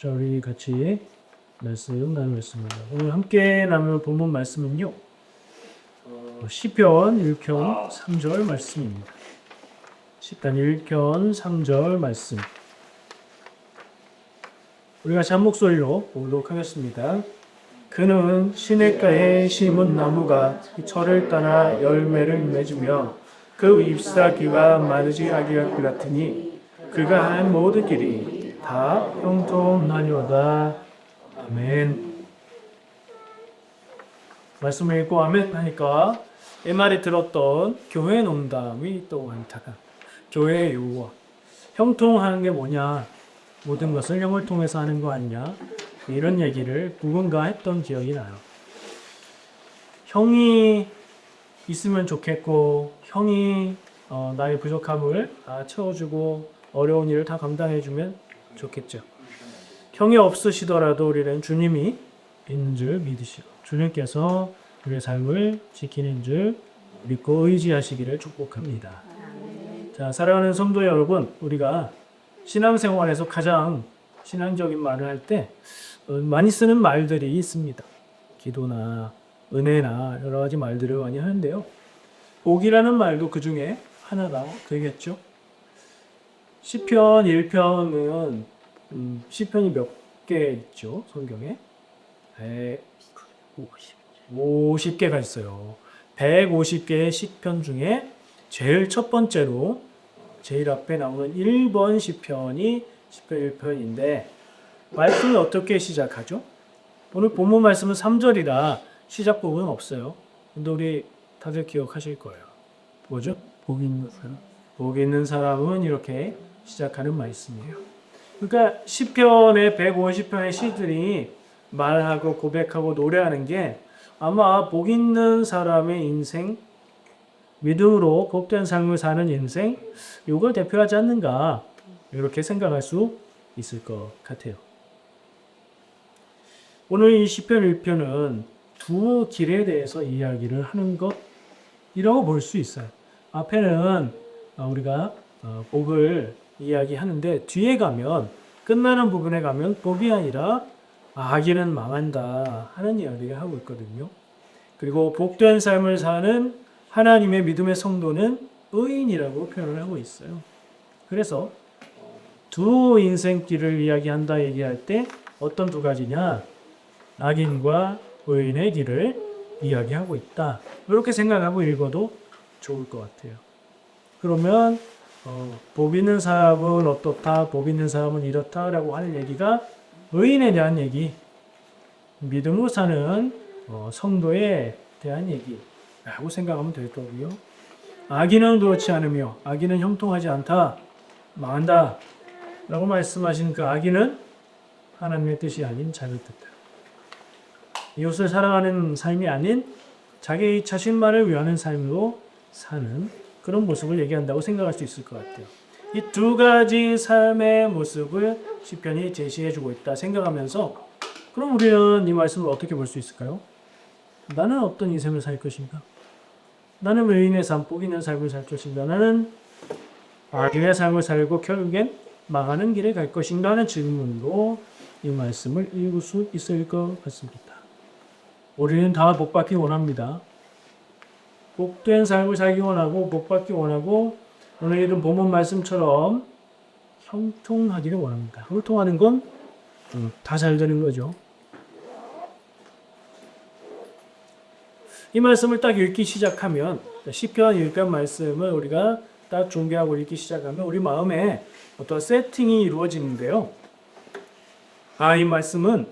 자, 우리 같이 말씀 나누겠습니다. 오늘 함께 나눌 본문 말씀은요. 시편 1편 3절 말씀입니다. 시편 1편 3절 말씀. 우리 같이 한 목소리로 보도록 하겠습니다. 그는 시냇가에 심은 나무가 철을 따라 열매를 맺으며 그 잎사귀가 마르지 아니할 것 같으니 그가 한 모든 길이 다 형통하니로다. 아멘. 말씀을 읽고 아멘 하니까 옛말에 들었던 교회 농담이 또 많다가 교회의 요구. 형통하는 게 뭐냐? 모든 것을 형을 통해서 하는 거 아니냐? 이런 얘기를 누군가 했던 기억이 나요. 형이 있으면 좋겠고 형이 나의 부족함을 다 채워주고 어려운 일을 다 감당해주면 좋겠죠. 형이 없으시더라도 우리는 주님이 있는 줄 믿으시고 주님께서 우리의 삶을 지키는 줄 믿고 의지하시기를 축복합니다. 자, 사랑하는 성도 여러분, 우리가 신앙생활에서 가장 신앙적인 말을 할 때 많이 쓰는 말들이 있습니다. 기도나 은혜나 여러 가지 말들을 많이 하는데요. 복이라는 말도 그 중에 하나가 되겠죠. 시편 1편은 시편이 몇 개 있죠? 성경에 150개가 있어요. 150개의 시편 중에 제일 첫 번째로 제일 앞에 나오는 1번 시편이 시편 1편인데 말씀을 어떻게 시작하죠? 오늘 본문 말씀은 3절이라 시작 부분은 없어요. 근데 우리 다들 기억하실 거예요. 뭐죠? 복 있는 사람. 복 있는 사람은 이렇게 시작하는 말씀이에요. 그러니까 시편의 150편의 시들이 말하고 고백하고 노래하는 게 아마 복 있는 사람의 인생, 믿음으로 복된 삶을 사는 인생, 이걸 대표하지 않는가 이렇게 생각할 수 있을 것 같아요. 오늘 이 시편 1편은 두 길에 대해서 이야기를 하는 것이라고 볼 수 있어요. 앞에는 우리가 복을 이야기하는데 뒤에 가면 끝나는 부분에 가면 복이 아니라 악인은 망한다 하는 이야기를 하고 있거든요. 그리고 복된 삶을 사는 하나님의 믿음의 성도는 의인이라고 표현을 하고 있어요. 그래서 두 인생길을 이야기한다 얘기할 때 어떤 두 가지냐? 악인과 의인의 길을 이야기하고 있다. 이렇게 생각하고 읽어도 좋을 것 같아요. 그러면 복 있는 사람은 어떻다, 복 있는 사람은 이렇다라고 하는 얘기가 의인에 대한 얘기, 믿음으로 사는 성도에 대한 얘기라고 생각하면 될 거고요. 악인은 그렇지 않으며 악인은 형통하지 않다, 망한다 라고 말씀하시는 그 악인은 하나님의 뜻이 아닌 자기 뜻대로 이웃을 사랑하는 삶이 아닌 자기 자신만을 위하는 삶으로 사는 그런 모습을 얘기한다고 생각할 수 있을 것 같아요. 이 두 가지 삶의 모습을 시편이 제시해주고 있다 생각하면서 그럼 우리는 이 말씀을 어떻게 볼 수 있을까요? 나는 어떤 인생을 살 것인가? 나는 의인의 삶, 복 있는 삶을 살 것인가? 나는 악인의 삶을 살고 결국엔 망하는 길에 갈 것인가 하는 질문으로 이 말씀을 읽을 수 있을 것 같습니다. 우리는 다 복받기 원합니다. 복된 삶을 살기 원하고 복받기 원하고 오늘 읽은 본문 말씀처럼 형통하기를 원합니다. 형통하는 건 다 잘 되는 거죠. 이 말씀을 딱 읽기 시작하면 시편 1편 말씀을 우리가 딱 중개하고 읽기 시작하면 우리 마음에 어떤 세팅이 이루어지는데요. 이 말씀은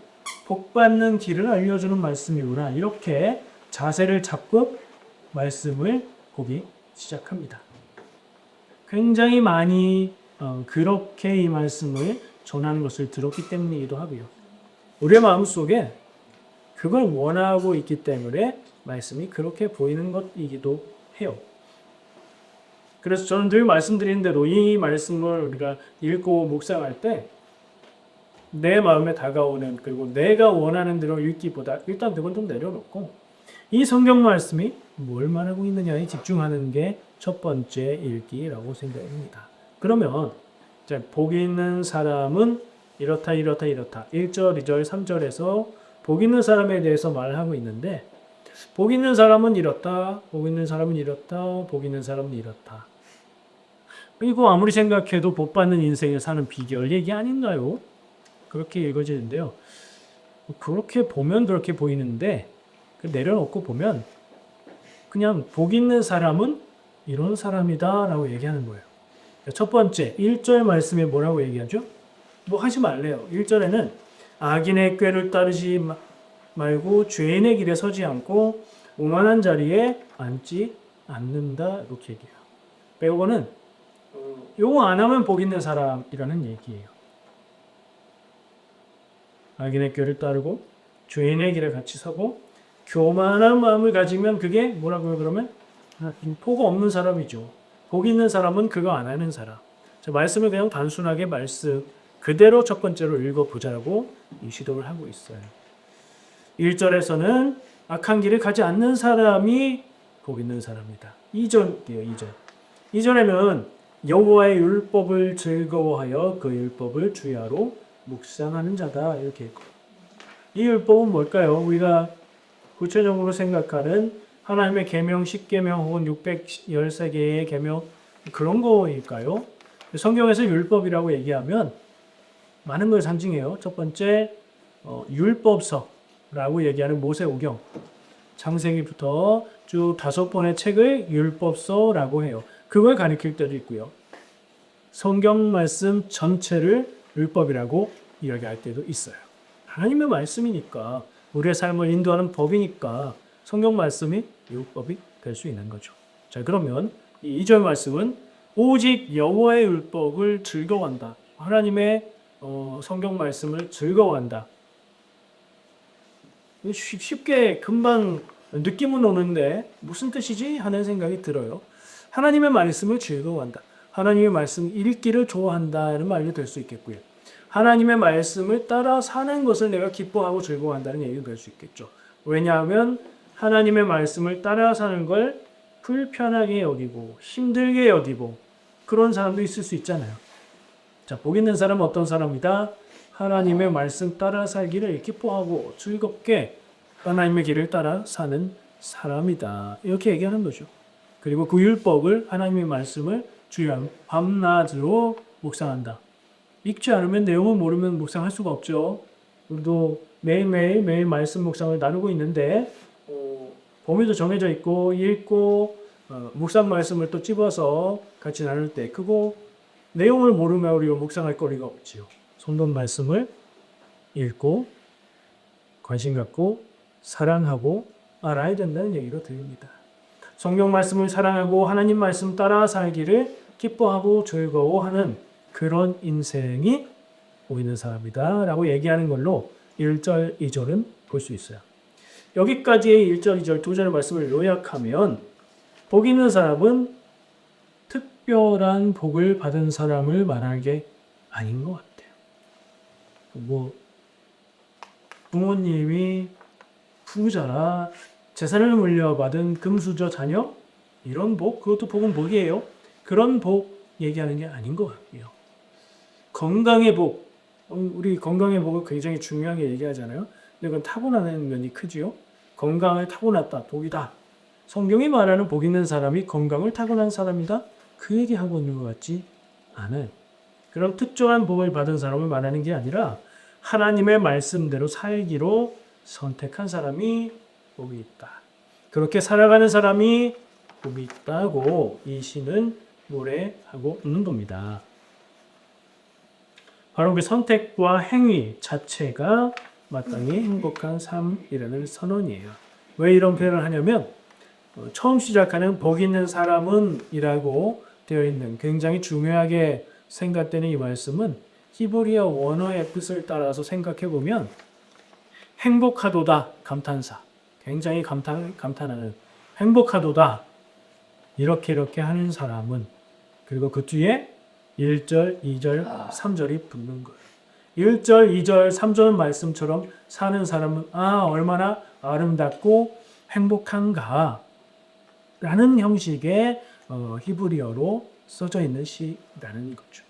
복받는 길을 알려주는 말씀이구나. 이렇게 자세를 잡고 말씀을 보기 시작합니다. 굉장히 많이 그렇게 이 말씀을 전하는 것을 들었기 때문이기도 하고요. 우리의 마음속에 그걸 원하고 있기 때문에 말씀이 그렇게 보이는 것이기도 해요. 그래서 저는 늘 말씀드린 대로 이 말씀을 우리가 읽고 묵상할 때 내 마음에 다가오는 그리고 내가 원하는 대로 읽기보다 일단 그건 좀 내려놓고 이 성경 말씀이 뭘 말하고 있느냐에 집중하는 게 첫 번째 읽기라고 생각합니다. 그러면 복 있는 사람은 이렇다 이렇다 이렇다. 1절, 2절, 3절에서 복 있는 사람에 대해서 말을 하고 있는데 복 있는 사람은 이렇다. 복 있는 사람은 이렇다. 복 있는 사람은 이렇다. 이거 아무리 생각해도 복 받는 인생을 사는 비결 얘기 아닌가요? 그렇게 읽어지는데요. 그렇게 보면 그렇게 보이는데 내려놓고 보면 그냥 복 있는 사람은 이런 사람이다 라고 얘기하는 거예요. 첫 번째 1절 말씀에 뭐라고 얘기하죠? 뭐 하지 말래요. 1절에는 악인의 꾀를 따르지 말고 죄인의 길에 서지 않고 오만한 자리에 앉지 않는다 이렇게 얘기해요. 배우고는 요거 안 하면 복 있는 사람이라는 얘기예요. 악인의 꾀를 따르고 죄인의 길에 같이 서고 교만한 마음을 가지면 그게 뭐라고요? 그러면 복 없는 사람이죠. 복 있는 사람은 그거 안 하는 사람. 자, 말씀을 그냥 단순하게 말씀 그대로 첫 번째로 읽어보자라고 이 시도를 하고 있어요. 1절에서는 악한 길을 가지 않는 사람이 복 있는 사람이다. 2절이에요. 2절. 2절에는 여호와의 율법을 즐거워하여 그 율법을 주야로 묵상하는 자다 이렇게 있고 이 율법은 뭘까요? 우리가 구체적으로 생각하는 하나님의 계명 10계명 혹은 613개의 계명 그런 거일까요? 성경에서 율법이라고 얘기하면 많은 걸 상징해요. 첫 번째 율법서라고 얘기하는 모세오경 창세기부터 쭉 5권의 책을 율법서라고 해요. 그걸 가리킬 때도 있고요. 성경 말씀 전체를 율법이라고 이야기할 때도 있어요. 하나님의 말씀이니까 우리의 삶을 인도하는 법이니까 성경 말씀이 율법이 될 수 있는 거죠. 자, 그러면 이 2절 말씀은 오직 여호와의 율법을 즐거워한다. 하나님의 성경 말씀을 즐거워한다. 쉽게 금방 느낌은 오는데 무슨 뜻이지? 하는 생각이 들어요. 하나님의 말씀을 즐거워한다. 하나님의 말씀 읽기를 좋아한다는 말이 될 수 있겠고요. 하나님의 말씀을 따라 사는 것을 내가 기뻐하고 즐거워한다는 얘기가 될 수 있겠죠. 왜냐하면 하나님의 말씀을 따라 사는 걸 불편하게 여기고 힘들게 여기고 그런 사람도 있을 수 있잖아요. 자, 복 있는 사람은 어떤 사람이다? 하나님의 말씀 따라 살기를 기뻐하고 즐겁게 하나님의 길을 따라 사는 사람이다. 이렇게 얘기하는 거죠. 그리고 그 율법을 하나님의 말씀을 주여 밤낮으로 묵상한다. 읽지 않으면 내용을 모르면 묵상할 수가 없죠. 우리도 매일 말씀 묵상을 나누고 있는데 범위도 정해져 있고 읽고 묵상 말씀을 또 집어서 같이 나눌 때 그거 내용을 모르면 우리가 묵상할 거리가 없지요. 성경 말씀을 읽고 관심 갖고 사랑하고 알아야 된다는 얘기로 드립니다. 성경 말씀을 사랑하고 하나님 말씀 따라 살기를 기뻐하고 즐거워하는 그런 인생이 보이는 사람이다 라고 얘기하는 걸로 1절, 2절은 볼 수 있어요. 여기까지의 1절, 2절 두 절의 말씀을 요약하면 복 있는 사람은 특별한 복을 받은 사람을 말하는 게 아닌 것 같아요. 뭐 부모님이 부자라 재산을 물려받은 금수저 자녀 이런 복 그것도 복은 복이에요. 그런 복 얘기하는 게 아닌 것 같고요. 건강의 복 우리 건강의 복을 굉장히 중요하게 얘기하잖아요. 근데 그건 타고나는 면이 크지요. 건강을 타고났다 복이다. 성경이 말하는 복 있는 사람이 건강을 타고난 사람이다. 그 얘기하고 있는 것 같지 않아요. 그런 특정한 복을 받은 사람을 말하는 게 아니라 하나님의 말씀대로 살기로 선택한 사람이 복이 있다. 그렇게 살아가는 사람이 복이 있다고 이 시는 노래하고 있는 겁니다. 바로 그 선택과 행위 자체가 마땅히 행복한 삶이라는 선언이에요. 왜 이런 표현을 하냐면 처음 시작하는 복 있는 사람은 이라고 되어 있는 굉장히 중요하게 생각되는 이 말씀은 히브리어 원어의 뜻을 따라서 생각해 보면 행복하도다 감탄사 굉장히 감탄하는 행복하도다 이렇게 하는 사람은 그리고 그 뒤에 1절, 2절, 3절이 붙는 거예요. 1절, 2절, 3절 말씀처럼 사는 사람은 얼마나 아름답고 행복한가 라는 형식의 히브리어로 써져 있는 시라는 거죠.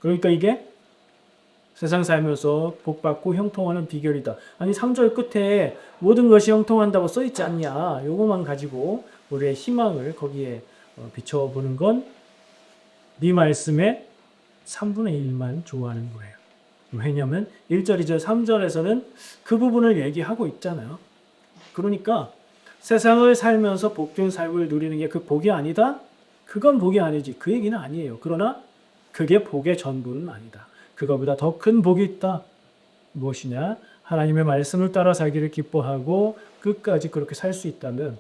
그러니까 이게 세상 살면서 복받고 형통하는 비결이다. 아니 3절 끝에 모든 것이 형통한다고 써있지 않냐. 요거만 가지고 우리의 희망을 거기에 비춰보는 건 네 말씀의 3분의 1만 좋아하는 거예요. 왜냐하면 1절, 2절, 3절에서는 그 부분을 얘기하고 있잖아요. 그러니까 세상을 살면서 복된 삶을 누리는 게 그 복이 아니다? 그건 복이 아니지. 그 얘기는 아니에요. 그러나 그게 복의 전부는 아니다. 그거보다 더 큰 복이 있다. 무엇이냐? 하나님의 말씀을 따라 살기를 기뻐하고 끝까지 그렇게 살 수 있다면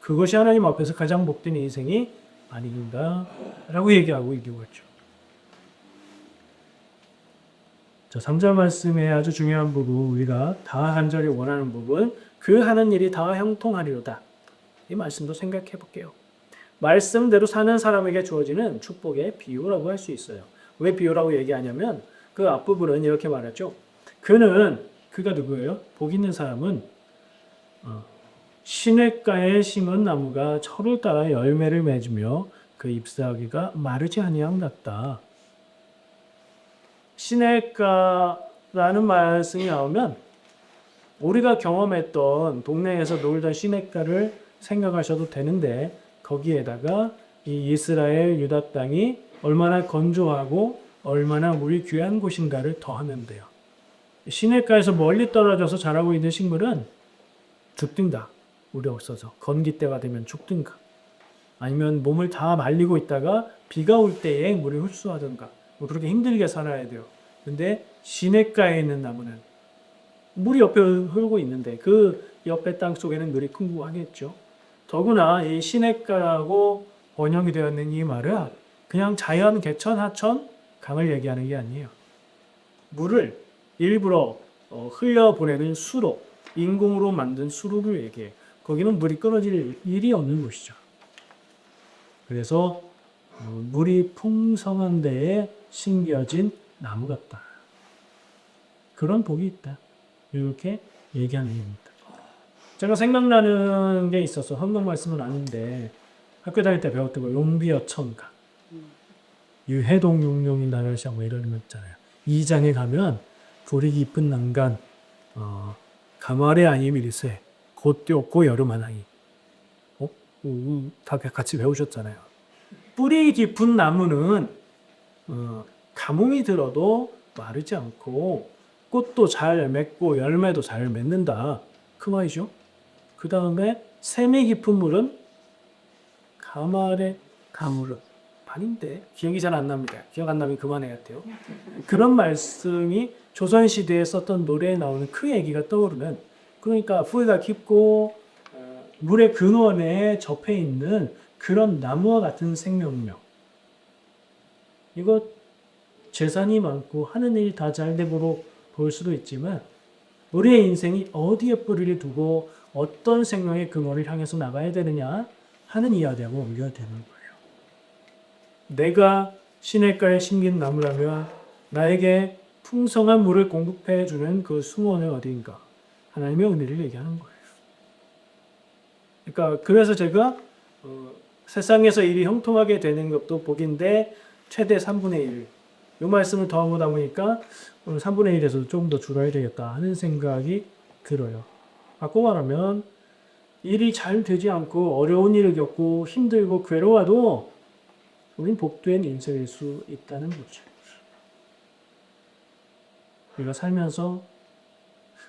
그것이 하나님 앞에서 가장 복된 인생이 아닌가? 라고 얘기하고 있죠. 자, 3절 말씀의 아주 중요한 부분, 우리가 다 간절히 원하는 부분, 그 하는 일이 다 형통하리로다. 이 말씀도 생각해 볼게요. 말씀대로 사는 사람에게 주어지는 축복의 비유라고 할 수 있어요. 왜 비유라고 얘기하냐면 그 앞부분은 이렇게 말하죠. 그가 누구예요? 복 있는 사람은 시냇가에 심은 나무가 철을 따라 열매를 맺으며 그 잎사귀가 마르지 아니함 같다. 시냇가라는 말씀이 나오면 우리가 경험했던 동네에서 놀던 시냇가를 생각하셔도 되는데 거기에다가 이 이스라엘 유다 땅이 얼마나 건조하고 얼마나 물이 귀한 곳인가를 더하면 돼요. 시냇가에서 멀리 떨어져서 자라고 있는 식물은 죽든가 물이 없어서 건기 때가 되면 죽든가 아니면 몸을 다 말리고 있다가 비가 올 때에 물이 흡수하든가 그렇게 힘들게 살아야 돼요. 근데 시냇가에 있는 나무는 물이 옆에 흐르고 있는데 그 옆에 땅 속에는 물이 풍부하겠죠. 더구나 이 시냇가라고 번역이 되어 있는 이 말은 그냥 자연, 개천, 하천, 강을 얘기하는 게 아니에요. 물을 일부러 흘려보내는 수로, 인공으로 만든 수로를 얘기해요. 거기는 물이 끊어질 일이 없는 곳이죠. 그래서 물이 풍성한 데에 심겨진 나무 같다. 그런 복이 있다. 이렇게 얘기하는 얘기입니다. 제가 생각나는 게 있어서 성경 말씀은 아닌데 학교 다닐 때 배웠던 거 용비어 천가 유해동 용룡이 나를 샤 뭐 이런 거 있잖아요. 2장에 가면 불이 깊은 난간 가말의 아님 일세 곧 뛰었고 여름 하나이 다 같이 배우셨잖아요. 뿌리 깊은 나무는 가뭄이 들어도 마르지 않고 꽃도 잘 맺고 열매도 잘 맺는다. 그 말이죠. 그 다음에 샘이 깊은 물은 가말의 가물은 아닌데 기억이 잘 안 납니다. 기억 안 나면 그만해야 돼요. 그런 말씀이 조선시대에 썼던 노래에 나오는 그 얘기가 떠오르면 그러니까 뿌리가 깊고 물의 근원에 접해 있는 그런 나무와 같은 생명력. 이거 재산이 많고 하는 일이 다 잘 되고 볼 수도 있지만 우리의 인생이 어디에 뿌리를 두고 어떤 생명의 근원을 향해서 나가야 되느냐 하는 이야기하고 연결되는 거예요. 내가 시냇가에 심긴 나무라면 나에게 풍성한 물을 공급해 주는 그 수원은 어디인가? 하나님의 은혜를 얘기하는 거예요. 그러니까 그래서 제가 세상에서 일이 형통하게 되는 것도 복인데 최대 3분의 1. 이 말씀을 더하다 보니까 3분의 1에서 조금 더 줄여야 되겠다 하는 생각이 들어요. 바꿔 말하면 일이 잘 되지 않고 어려운 일을 겪고 힘들고 괴로워도 우린 복된 인생일 수 있다는 거죠. 우리가 살면서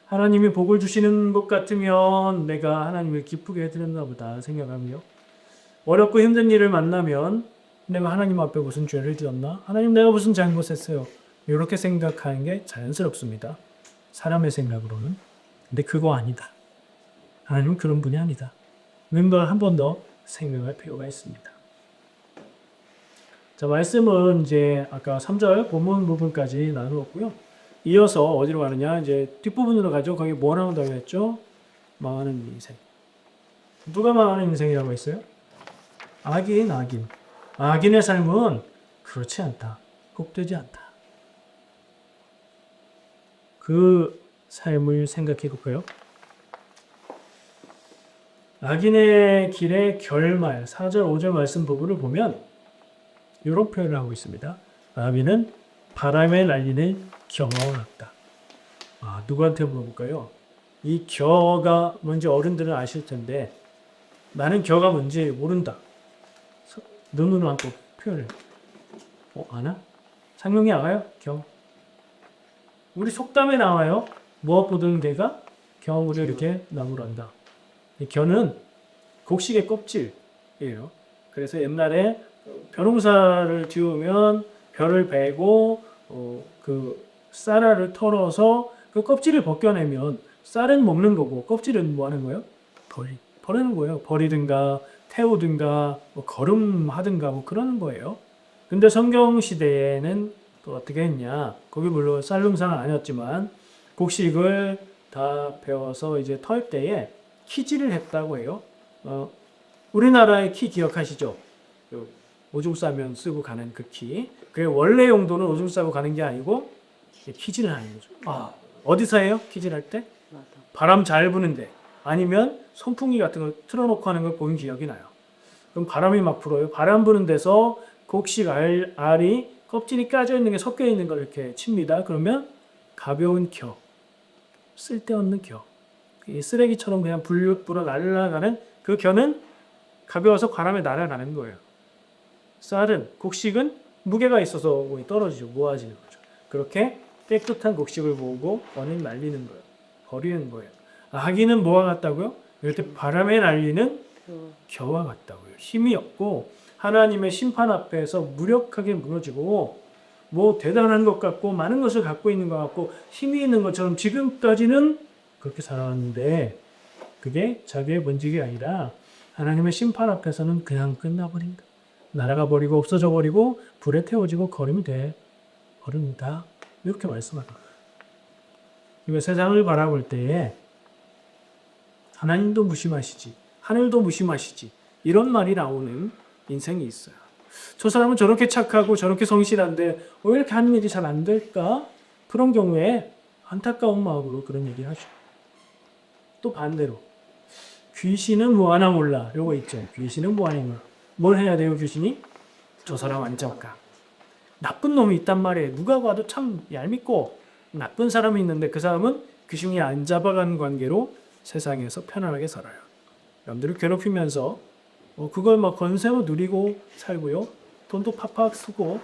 하나님이 복을 주시는 것 같으면 내가 하나님을 기쁘게 해드렸나 보다 생각하며 어렵고 힘든 일을 만나면 내가 하나님 앞에 무슨 죄를 지었나? 하나님 내가 무슨 잘못했어요? 이렇게 생각하는 게 자연스럽습니다. 사람의 생각으로는. 근데 그거 아니다. 하나님은 그런 분이 아니다. 멤버를 한 번 더 생각할 필요가 있습니다. 자, 말씀은 이제 아까 3절 본문 부분까지 나누었고요. 이어서 어디로 가느냐? 이제 뒷부분으로 가죠. 거기 뭐 나온다고 했죠? 망하는 인생. 누가 망하는 인생이라고 했어요? 악인. 악인의 삶은 그렇지 않다. 복되지 않다. 그 삶을 생각해 볼까요? 악인의 길의 결말, 4절, 5절 말씀 부분을 보면 이런 표현을 하고 있습니다. 악인은 바람에 날리는 경험했다. 누구한테 물어볼까요? 이 겨가 뭔지 어른들은 아실 텐데 나는 겨가 뭔지 모른다. 눈으로 한번 표현해. 아나? 상용이 알아요? 겨. 우리 속담에 나와요. 무엇보든 개가 겨울을 이렇게 나무란다. 이 겨는 곡식의 껍질이에요. 그래서 옛날에 벼농사를 지으면 벼를 베고 그 쌀알을 털어서 그 껍질을 벗겨내면 쌀은 먹는 거고 껍질은 뭐 하는 거예요? 버리는 거예요. 버리든가 태우든가 뭐 거름하든가 뭐 그러는 거예요. 근데 성경 시대에는 또 어떻게 했냐? 거기 물론 쌀 농사는 아니었지만 곡식을 다 베어서 이제 털 때에 키질을 했다고 해요. 우리나라의 키 기억하시죠? 오줌 싸면 쓰고 가는 그 키. 그게 원래 용도는 오줌 싸고 가는 게 아니고 키질을 하는 거죠. 어디서 해요? 키질할 때? 바람 잘 부는데 아니면 선풍기 같은 거 틀어놓고 하는 걸 보인 기억이 나요. 그럼 바람이 막 불어요. 바람 부는 데서 곡식 알이 껍질이 까져 있는 게 섞여 있는 걸 이렇게 칩니다. 그러면 가벼운 겨, 쓸데없는 겨, 이 쓰레기처럼 그냥 불 날아가는 그 겨는 가벼워서 바람에 날아가는 거예요. 쌀은 곡식은 무게가 있어서 떨어지죠. 모아지는 거죠. 그렇게 깨끗한 곡식을 보고 원인 날리는 거예요. 버리는 거예요. 아기는 뭐와 같다고요? 이럴 때 바람에 날리는 겨와 같다고요. 힘이 없고 하나님의 심판 앞에서 무력하게 무너지고 뭐 대단한 것 같고 많은 것을 갖고 있는 것 같고 힘이 있는 것처럼 지금까지는 그렇게 살아왔는데 그게 자기의 본직이 아니라 하나님의 심판 앞에서는 그냥 끝나버린다. 날아가 버리고 없어져 버리고 불에 태워지고 거름이 돼 버립니다. 이렇게 말씀하는 거예요. 그러니까 세상을 바라볼 때에 하나님도 무심하시지 하늘도 무심하시지 이런 말이 나오는 인생이 있어요. 저 사람은 저렇게 착하고 저렇게 성실한데 왜 이렇게 하는 일이 잘 안 될까? 그런 경우에 안타까운 마음으로 그런 얘기를 하죠. 또 반대로 귀신은 뭐 하나 몰라. 요거 있죠. 귀신은 뭐 하나 몰라. 뭘 해야 돼요, 귀신이? 저 사람 안 잡까. 나쁜 놈이 있단 말이에요. 누가 봐도 참 얄밉고 나쁜 사람이 있는데 그 사람은 귀신이 안 잡아간 관계로 세상에서 편안하게 살아요. 남들을 괴롭히면서 그걸 막 건세로 누리고 살고요. 돈도 팍팍 쓰고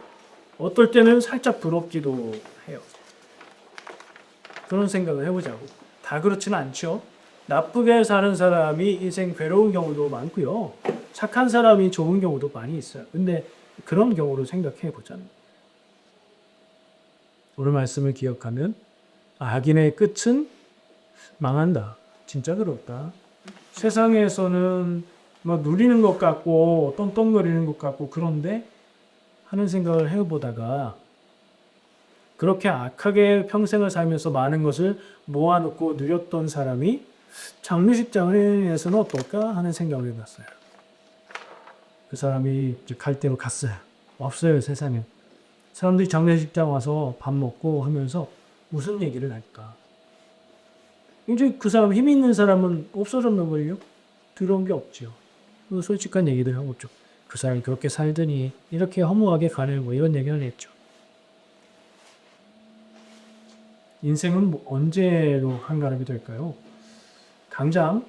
어떨 때는 살짝 부럽기도 해요. 그런 생각을 해보자고. 다 그렇지는 않죠. 나쁘게 사는 사람이 인생 괴로운 경우도 많고요. 착한 사람이 좋은 경우도 많이 있어요. 근데 그런 경우를 생각해 보자는 오늘 말씀을 기억하면 악인의 끝은 망한다. 진짜 그렇다. 세상에서는 뭐 누리는 것 같고 떵떵거리는 것 같고 그런데 하는 생각을 해보다가 그렇게 악하게 평생을 살면서 많은 것을 모아놓고 누렸던 사람이 장례식장에서는 어떨까 하는 생각을 해봤어요. 그 사람이 이제 갈 대로 갔어요. 없어요, 세상에. 사람들이 장례식장 와서 밥 먹고 하면서 무슨 얘기를 할까? 이제 그 사람 힘 있는 사람은 없어졌는 걸요? 들어온 게 없죠. 솔직한 얘기도 하고 좀 그 사람이 그렇게 살더니 이렇게 허무하게 가네 뭐 이런 얘기를 했죠. 인생은 뭐 언제로 한가름이 될까요? 당장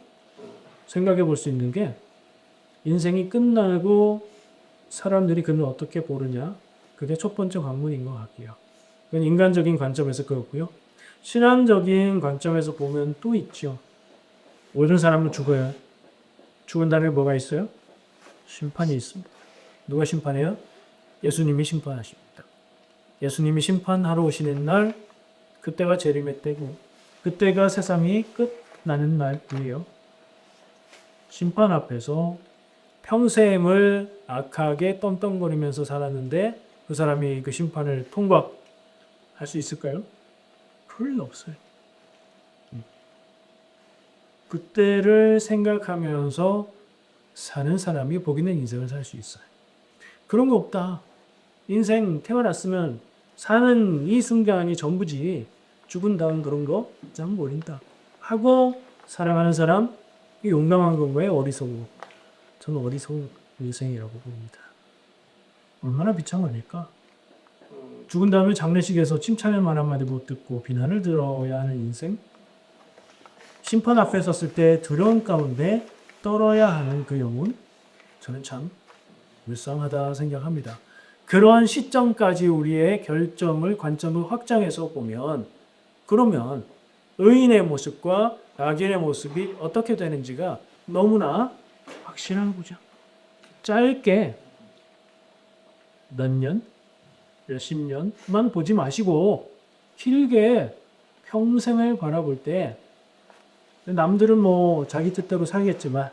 생각해 볼 수 있는 게 인생이 끝나고 사람들이 그를 어떻게 보느냐 그게 첫 번째 관문인 것 같아요. 그건 인간적인 관점에서 그렇고요. 신앙적인 관점에서 보면 또 있죠. 모든 사람은 죽어요. 죽은 다음에 뭐가 있어요? 심판이 있습니다. 누가 심판해요? 예수님이 심판하십니다. 예수님이 심판하러 오시는 날 그때가 재림의 때고 그때가 세상이 끝나는 날이에요. 심판 앞에서 평생을 악하게 떵떵거리면서 살았는데 그 사람이 그 심판을 통과할 수 있을까요? 그럴 리 없어요. 그때를 생각하면서 사는 사람이 복 있는 인생을 살 수 있어요. 그런 거 없다. 인생 태어났으면 사는 이 순간이 전부지 죽은 다음 그런 거 참 모른다 하고 살아가는 사람 용감한 건가요? 어리석고 저는 어리석은 인생이라고 봅니다. 얼마나 비참하니까 죽은 다음에 장례식에서 칭찬의 말 한마디 못 듣고 비난을 들어야 하는 인생, 심판 앞에 섰을 때 두려움 가운데 떨어야 하는 그 영혼, 저는 참 불쌍하다 생각합니다. 그러한 시점까지 우리의 결점을, 관점을 확장해서 보면, 그러면 의인의 모습과 악인의 모습이 어떻게 되는지가 너무나 확실한 거죠. 짧게 몇 년, 몇십 년만 보지 마시고 길게 평생을 바라볼 때 남들은 뭐 자기 뜻대로 살겠지만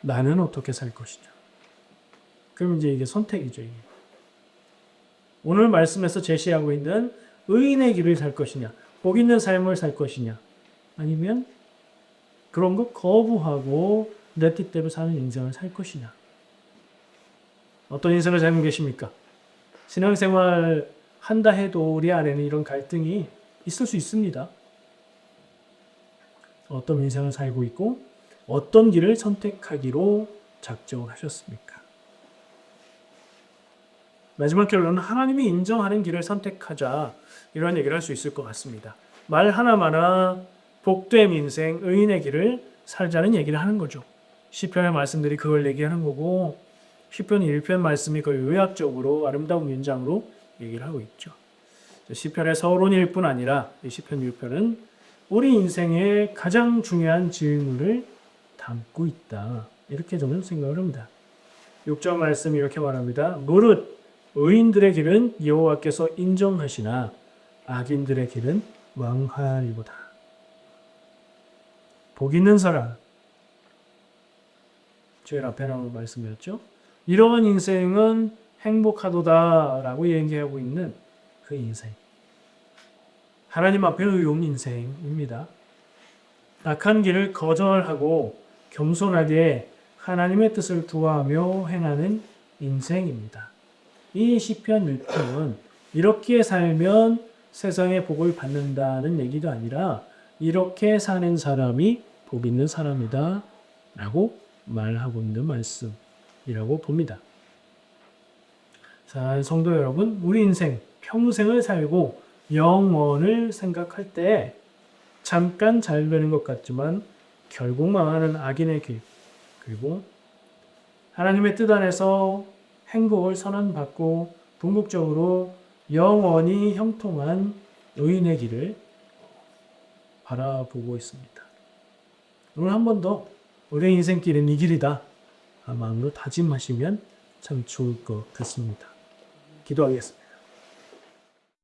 나는 어떻게 살 것이냐. 그럼 이제 이게 선택이죠. 이게. 오늘 말씀에서 제시하고 있는 의인의 길을 살 것이냐, 복 있는 삶을 살 것이냐, 아니면 그런 거 거부하고 내 뜻대로 사는 인생을 살 것이냐. 어떤 인생을 살고 계십니까? 신앙생활 한다 해도 우리 안에는 이런 갈등이 있을 수 있습니다. 어떤 인생을 살고 있고 어떤 길을 선택하기로 작정을 하셨습니까? 마지막 결론은 하나님이 인정하는 길을 선택하자, 이런 얘기를 할 수 있을 것 같습니다. 말 하나마나 복된 인생, 의인의 길을 살자는 얘기를 하는 거죠. 시편의 말씀들이 그걸 얘기하는 거고, 시편 1편 말씀이 거의 의학적으로 아름다운 문장으로 얘기를 하고 있죠. 시편의 서론일 뿐 아니라 이 시편 1편은 우리 인생의 가장 중요한 질문을 담고 있다, 이렇게 저는 생각을 합니다. 6절 말씀이 이렇게 말합니다. 무릇 의인들의 길은 여호와께서 인정하시나 악인들의 길은 망하리로다. 복 있는 사람, 제일 앞에 나온 말씀이었죠. 이러한 인생은 행복하도다라고 얘기하고 있는 그 인생, 하나님 앞에 의로운 인생입니다. 악한 길을 거절하고 겸손하게 하나님의 뜻을 구하며 행하는 인생입니다. 이 시편 1편은 이렇게 살면 세상의 복을 받는다는 얘기도 아니라 이렇게 사는 사람이 복 있는 사람이다 라고 말하고 있는 말씀이라고 봅니다. 자, 성도 여러분, 우리 인생 평생을 살고 영원을 생각할 때 잠깐 잘 되는 것 같지만 결국 망하는 악인의 길, 그리고 하나님의 뜻 안에서 행복을 선언받고 궁극적으로 영원히 형통한 의인의 길을 바라보고 있습니다. 오늘 한 번 더 우리의 인생길은 이 길이다 마음으로 다짐하시면 참 좋을 것 같습니다. 기도하겠습니다.